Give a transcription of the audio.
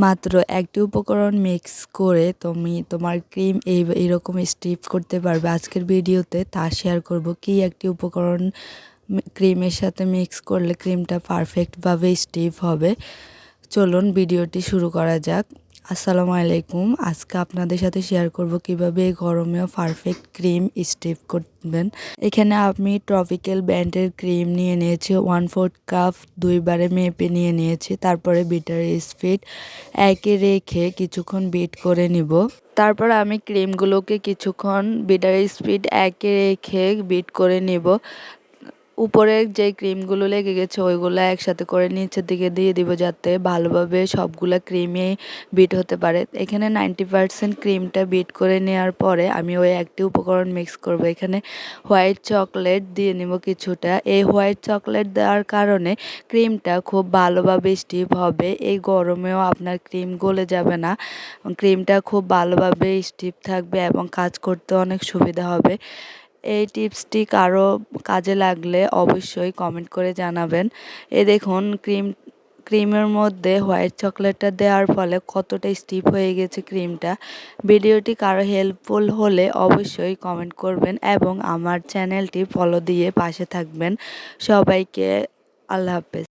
মাত্র একটি উপকরণ মিক্স করে তুমি তোমার ক্রিম এইরকম স্টিপ করতে পারবে। আজকের ভিডিওতে তা শেয়ার করব কি একটি উপকরণ ক্রিমের সাথে মিক্স করলে ক্রিমটা পারফেক্টভাবে স্টিপ হবে। চলুন ভিডিওটি শুরু করা যাক। আসসালামু আলাইকুম। আজকে আপনাদের সাথে শেয়ার করব কিভাবে এই গরমেও পারফেক্ট ক্রিম স্টিপ করবেন। এখানে আমি ট্রপিক্যাল ব্র্যান্ডের ক্রিম নিয়ে নিয়েছি 1/4 কাপ, 2 বারে মেপে নিয়ে নিয়েছি। তারপরে বিটার স্পিড একে রেখে কিছুক্ষণ বিট করে নিব। তারপর আমি ক্রিমগুলোকে কিছুক্ষণ বিটার স্পিড একে রেখে বিট করে নিব। উপরের যে ক্রিমগুলো লেগে গেছে ওইগুলো একসাথে করে নিচের দিকে দিয়ে দিব, যাতে ভালোভাবে সবগুলা ক্রিমই বিট হতে পারে। এখানে 90% ক্রিমটা বিট করে নেওয়ার পরে আমি ওই একটি উপকরণ মিক্স করব। এখানে হোয়াইট চকলেট দিয়ে নিব কিছুটা। এই হোয়াইট চকলেট দেওয়ার কারণে ক্রিমটা খুব ভালোভাবে স্টিপ হবে। এই গরমেও আপনার ক্রিম গলে যাবে না, ক্রিমটা খুব ভালোভাবে স্টিপ থাকবে এবং কাজ করতে অনেক সুবিধা হবে। এই টিপসটি কারো কাজে লাগলে অবশ্যই কমেন্ট করে জানাবেন। দেখুন ক্রিমের মধ্যে হোয়াইট চকলেটটা দেওয়ার ফলে কতটা স্টিপ হয়ে গেছে ক্রিমটা। ভিডিওটি কারো হেল্পফুল হলে অবশ্যই কমেন্ট করবেন এবং আমার চ্যানেলটি ফলো দিয়ে পাশে থাকবেন। সবাইকে আল্লাহ হাফেজ।